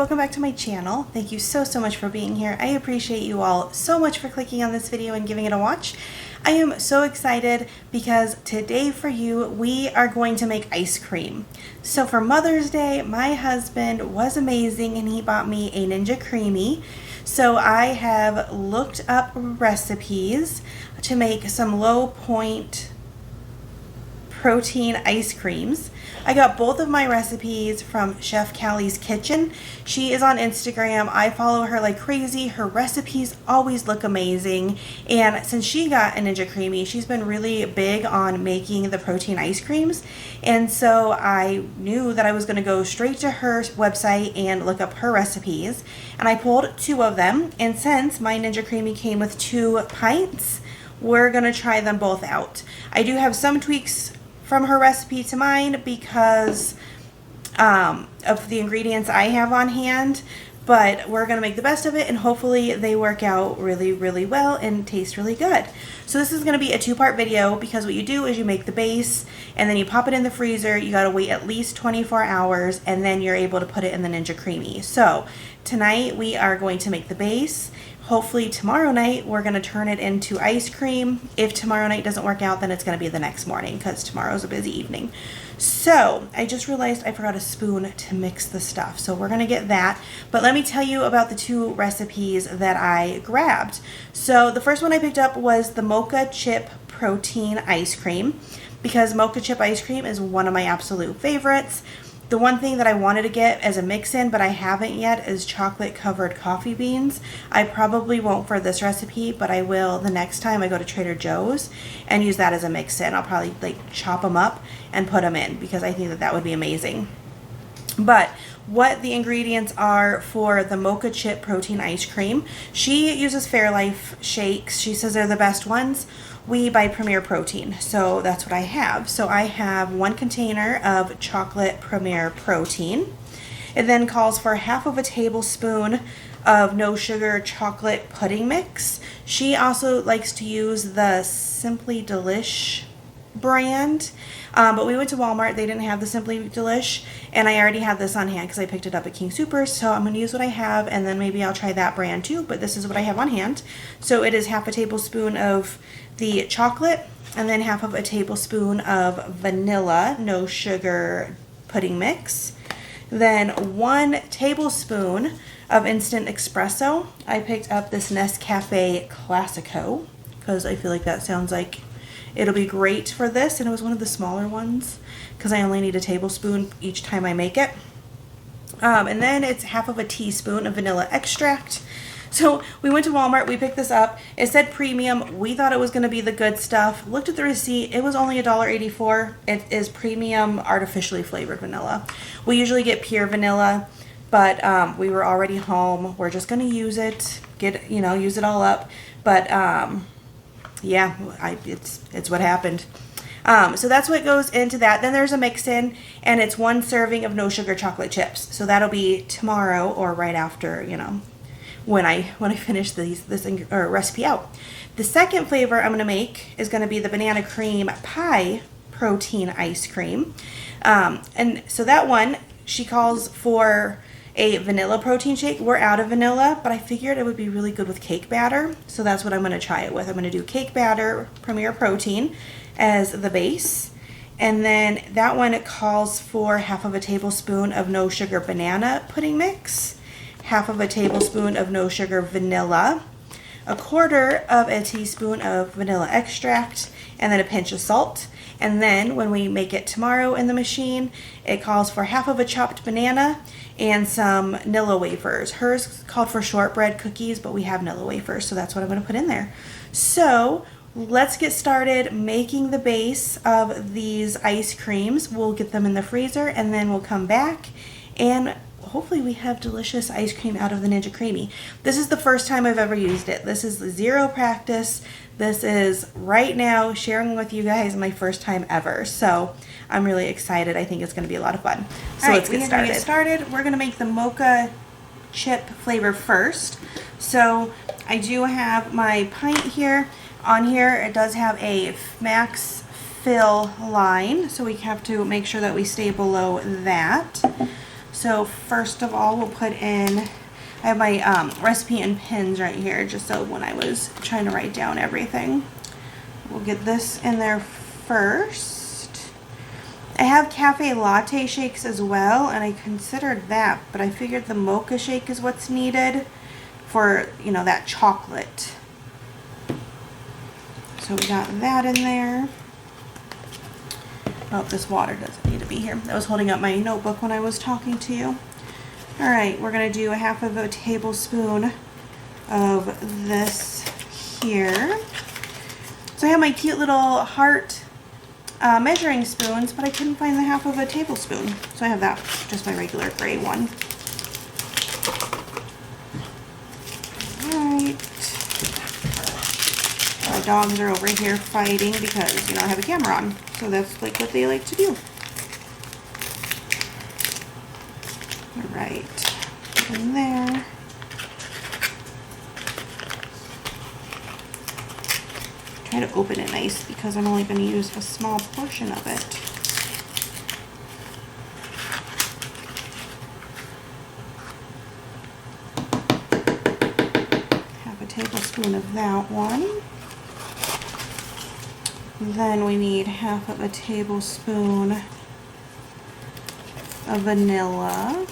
welcome back to my channel. Thank you so much for being here. I appreciate you all so much for clicking on this video and giving it a watch. I am so excited because today for you we are going to make ice cream. So for Mother's Day, my husband was amazing and he bought me a Ninja Creami. So I have looked up recipes to make some low point protein ice creams. I got both of my recipes from Chef Callie's Kitchen. She is on Instagram. I follow her like crazy. Her recipes always look amazing. And since she got a Ninja Creami, she's been really big on making the protein ice creams. And so I knew that I was going to go straight to her website and look up her recipes. And I pulled 2 of them. And since my Ninja Creami came with 2 pints, we're going to try them both out. I do have some tweaks from her recipe to mine because of the ingredients I have on hand, but we're gonna make the best of it and hopefully they work out really, really well and taste really good. So this is gonna be a 2-part video because what you do is you make the base and then you pop it in the freezer. You gotta wait at least 24 hours and then you're able to put it in the Ninja Creami. So tonight we are going to make the base. Hopefully tomorrow night we're going to turn it into ice cream. If tomorrow night doesn't work out, then it's going to be the next morning because tomorrow's a busy evening. So I just realized I forgot a spoon to mix the stuff. So we're going to get that. But let me tell you about the 2 recipes that I grabbed. So the first one I picked up was the mocha chip protein ice cream because mocha chip ice cream is one of my absolute favorites. The one thing that I wanted to get as a mix-in, but I haven't yet, is chocolate-covered coffee beans. I probably won't for this recipe, but I will the next time I go to Trader Joe's and use that as a mix-in. I'll probably like chop them up and put them in because I think that that would be amazing. But what the ingredients are for the mocha chip protein ice cream, she uses Fairlife shakes. She says they're the best ones. We buy Premier Protein, so that's what I have. So I have 1 container of chocolate Premier Protein. It then calls for half of a tablespoon of no sugar chocolate pudding mix. She also likes to use the Simply Delish brand, but we went to Walmart. They didn't have the Simply Delish, and I already had this on hand because I picked it up at King Soopers, so I'm going to use what I have, and then maybe I'll try that brand too, but this is what I have on hand. So it is half a tablespoon of the chocolate, and then half of a tablespoon of vanilla, no sugar pudding mix. Then 1 tablespoon of instant espresso. I picked up this Nescafe Classico because I feel like that sounds like it'll be great for this, and it was one of the smaller ones because I only need a tablespoon each time I make it. And then it's half of a teaspoon of vanilla extract. So we went to Walmart, we picked this up. It said premium. We thought it was going to be the good stuff. Looked at the receipt. It was only $1.84. It is premium artificially flavored vanilla. We usually get pure vanilla, but we were already home. We're just going to use it, use it all up. But yeah, it's what happened. So that's what goes into that. Then there's a mix-in, and it's 1 serving of no sugar chocolate chips. So that'll be tomorrow or right after, when I finish this recipe out. The second flavor I'm going to make is going to be the banana cream pie protein ice cream. And so that one, she calls for a vanilla protein shake. We're out of vanilla, but I figured it would be really good with cake batter. So that's what I'm going to try it with. I'm going to do cake batter, Premier Protein as the base. And then that one, it calls for half of a tablespoon of no sugar banana pudding mix, half of a tablespoon of no sugar vanilla, 1/4 of a teaspoon of vanilla extract, and then a pinch of salt. And then when we make it tomorrow in the machine, it calls for half of a chopped banana and some Nilla wafers. Hers called for shortbread cookies, but we have Nilla wafers, so that's what I'm going to put in there. So let's get started making the base of these ice creams. We'll get them in the freezer and then we'll come back and hopefully we have delicious ice cream out of the Ninja Creami. This is the first time I've ever used it. This is 0 practice. This is right now sharing with you guys my first time ever. So I'm really excited. I think it's going to be a lot of fun. So let's get started. We're going to make the mocha chip flavor first. So I do have my pint here. On here it does have a max fill line, so we have to make sure that we stay below that. So first of all, we'll put in, I have my recipe and pins right here, just so when I was trying to write down everything. We'll get this in there first. I have cafe latte shakes as well, and I considered that, but I figured the mocha shake is what's needed for, you know, that chocolate. So we got that in there. Oh, this water doesn't need to be here. I was holding up my notebook when I was talking to you. All right, we're gonna do a half of a tablespoon of this here. So I have my cute little heart measuring spoons, but I couldn't find the half of a tablespoon. So I have that, just my regular gray one. All right. My dogs are over here fighting because, you know, I have a camera on. So that's like what they like to do. All right, put in there. Try to open it nice because I'm only going to use a small portion of it. Half a tablespoon of that one. Then we need half of a tablespoon of vanilla.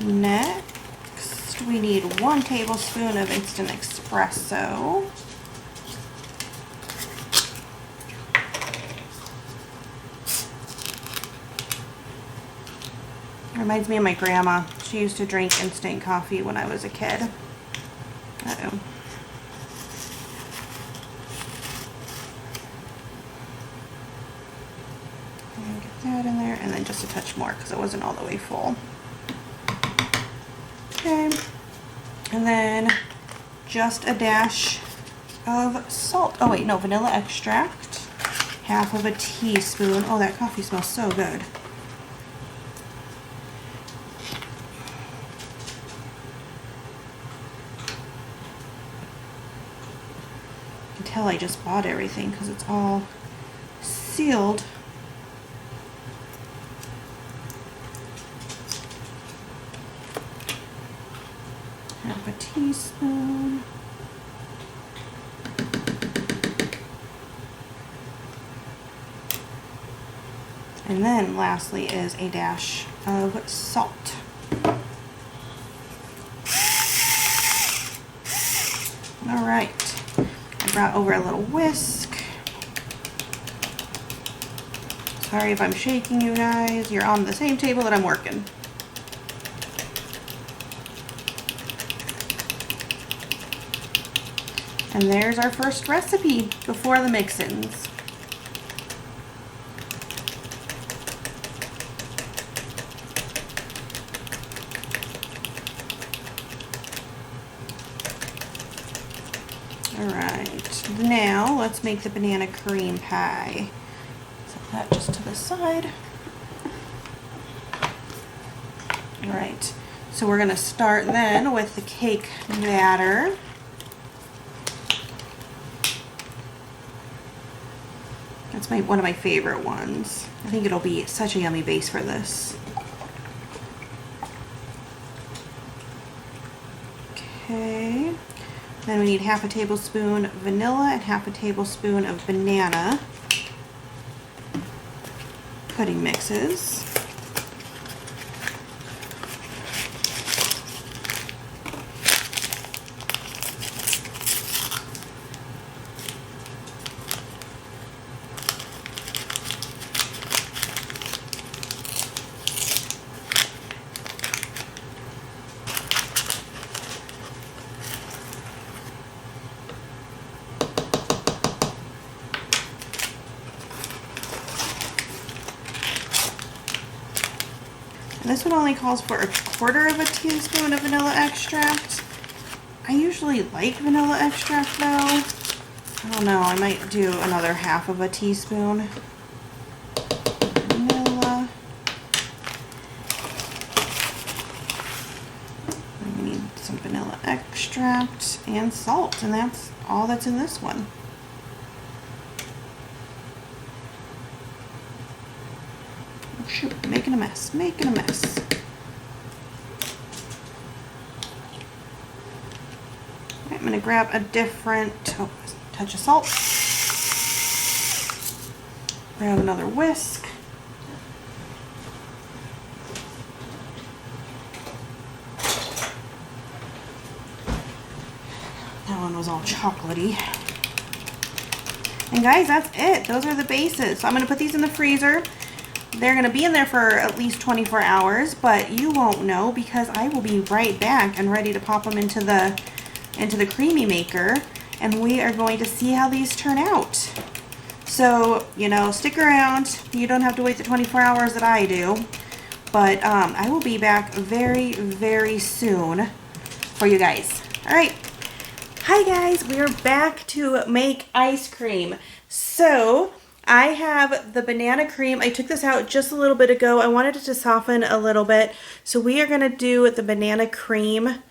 Next, we need 1 tablespoon of instant espresso. Reminds me of my grandma. She used to drink instant coffee when I was a kid. Uh-oh. Get that in there, and then just a touch more because it wasn't all the way full. Okay, and then just a dash of salt. Oh wait, no, vanilla extract. Half of a teaspoon. Oh, that coffee smells so good. You can tell I just bought everything because it's all sealed. Half a teaspoon. And then lastly is a dash of salt. All right, I brought over a little whisk. Sorry if I'm shaking you guys. You're on the same table that I'm working. And there's our first recipe before the mix-ins. All right, now let's make the banana cream pie. Set that just to the side. All right, so we're gonna start then with the cake batter. That's one of my favorite ones. I think it'll be such a yummy base for this. Okay. Then we need half a tablespoon vanilla and half a tablespoon of banana pudding mixes. This one only calls for 1/4 of a teaspoon of vanilla extract. I usually like vanilla extract though. I don't know, I might do another 1/2 of a teaspoon. Vanilla. We need some vanilla extract and salt, and that's all that's in this one. Oh shoot, making a mess, making a mess. Okay, I'm going to grab a different touch of salt. Grab another whisk. That one was all chocolatey. And guys, that's it. Those are the bases. So I'm going to put these in the freezer. They're going to be in there for at least 24 hours, but you won't know because I will be right back and ready to pop them into the Creami maker, and we are going to see how these turn out. So, you know, stick around. You don't have to wait the 24 hours that I do, but I will be back very, very soon for you guys. All right. Hi guys, we are back to make ice cream. So I have the banana cream. I took this out just a little bit ago. I wanted it to soften a little bit. So we are going to do the banana cream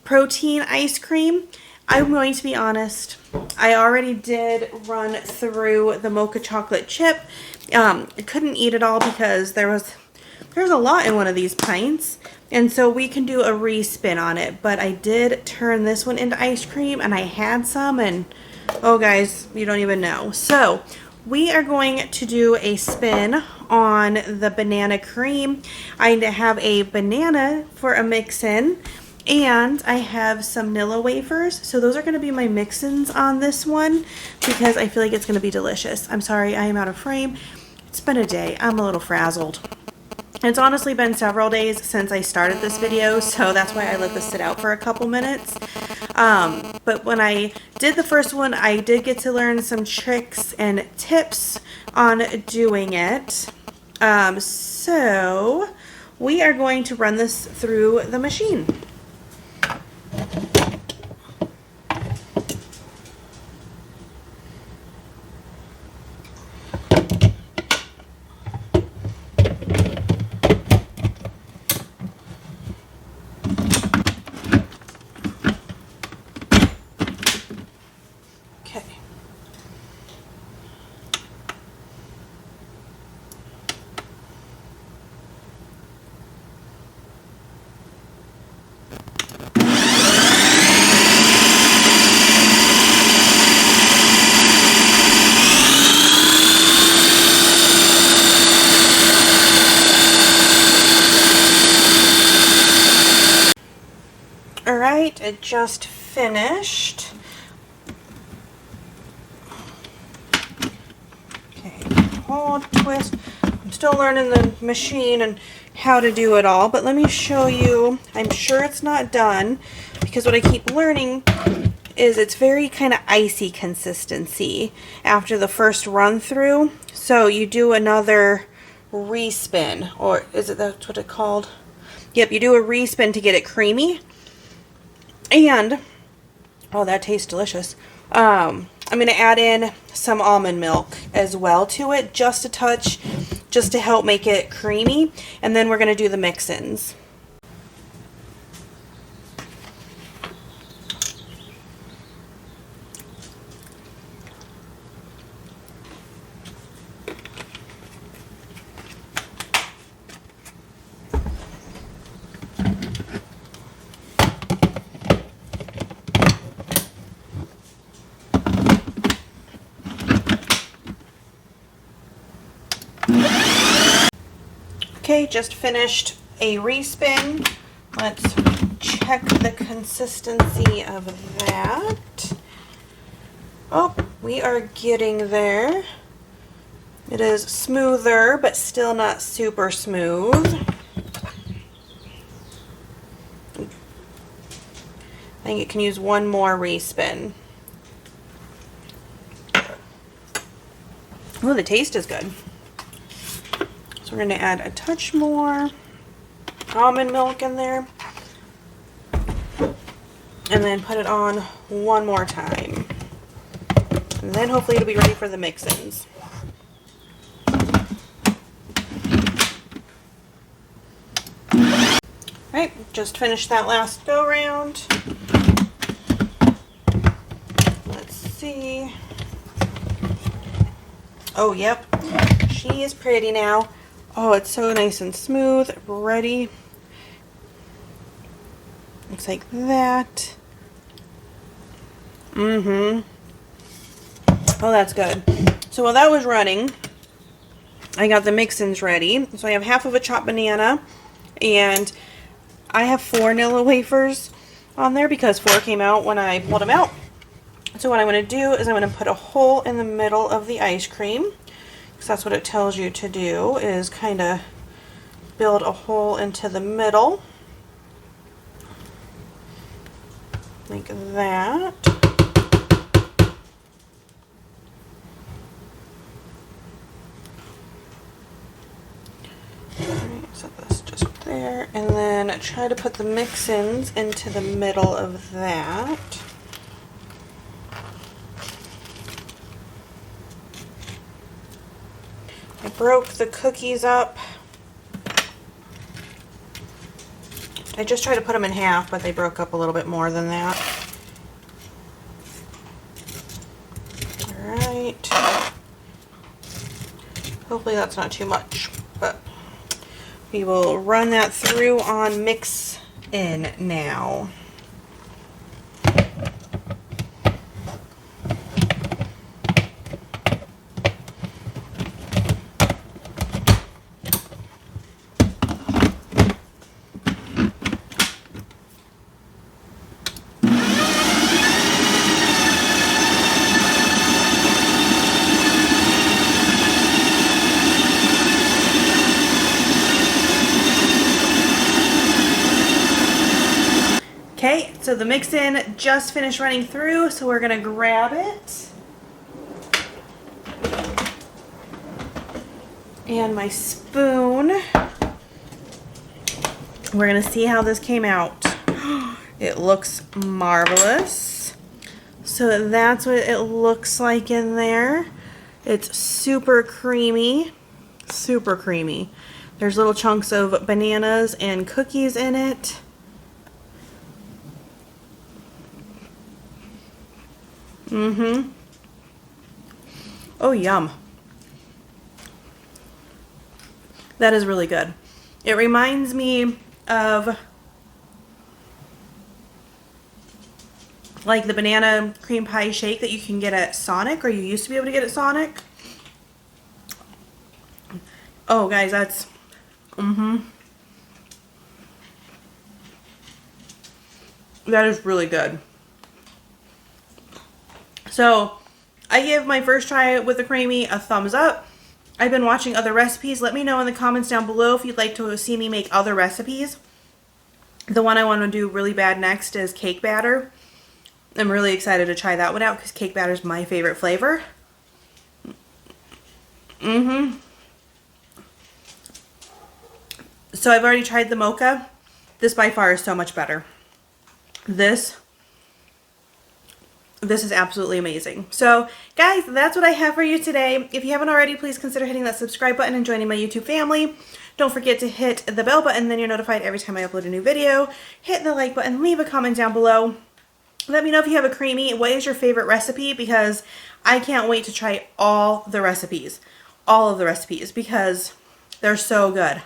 protein ice cream. I'm going to be honest, I already did run through the mocha chocolate chip. I couldn't eat it all because there's a lot in one of these pints. And so we can do a respin on it, but I did turn this one into ice cream and I had some, and oh guys, you don't even know. So we are going to do a spin on the banana cream. I have a banana for a mix-in, and I have some Nilla wafers. So those are going to be my mix-ins on this one because I feel like it's going to be delicious. I'm sorry, I am out of frame. It's been a day. I'm a little frazzled. It's honestly been several days since I started this video, so that's why I let this sit out for a couple minutes. But when I did the first one, I did get to learn some tricks and tips on doing it. So we are going to run this through the machine. Alright, it just finished. Okay, hold, twist. I'm still learning the machine and how to do it all, but let me show you. I'm sure it's not done because what I keep learning is it's very kind of icy consistency after the first run through. So you do another respin, or is it that's what it's called? Yep, you do a respin to get it creamy. And, oh, that tastes delicious. I'm going to add in some almond milk as well to it, just a touch, just to help make it creamy. And then we're going to do the mix-ins. Okay, just finished a respin. Let's check the consistency of that. Oh, we are getting there. It is smoother, but still not super smooth. I think it can use one more respin. Oh, the taste is good. So we're going to add a touch more. almond milk in there. And then put it on one more time. And then hopefully it'll be ready for the mix-ins. Alright, just finished that last go round. Let's see. Oh, yep. She is pretty now. Oh, it's so nice and smooth. Ready. Looks like that. Oh, that's good. So while that was running, I got the mix-ins ready. So I have half of a chopped banana, and I have 4 Nilla wafers on there because 4 came out when I pulled them out. So what I'm going to do is I'm going to put a hole in the middle of the ice cream, because that's what it tells you to do, is kind of build a hole into the middle. Like that. Alright, set this just there, and then try to put the mix-ins into the middle of that. I broke the cookies up. I just tried to put them in half, but they broke up a little bit more than that. Alright. Hopefully that's not too much, but we will run that through on mix in now. Okay, so the mix-in just finished running through, so we're gonna grab it. And my spoon. We're gonna see how this came out. It looks marvelous. So that's what it looks like in there. It's super creamy, super creamy. There's little chunks of bananas and cookies in it. Oh, yum. That is really good. It reminds me of like the banana cream pie shake that you can get at Sonic, or you used to be able to get at Sonic. Oh, guys, that's that is really good. So I give my first try with the Creami a thumbs up. I've been watching other recipes. Let me know in the comments down below if you'd like to see me make other recipes. The one I want to do really bad next is cake batter. I'm really excited to try that one out because cake batter is my favorite flavor. So I've already tried the mocha. This by far is so much better. This is absolutely amazing. So guys, that's what I have for you today. If you haven't already, please consider hitting that subscribe button and joining my YouTube family. Don't forget to hit the bell button, then you're notified every time I upload a new video. Hit the like button, leave a comment down below. Let me know if you have a Creami. What is your favorite recipe? Because I can't wait to try all the recipes. All of the recipes because they're so good.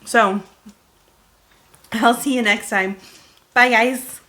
So I'll see you next time. Bye, guys.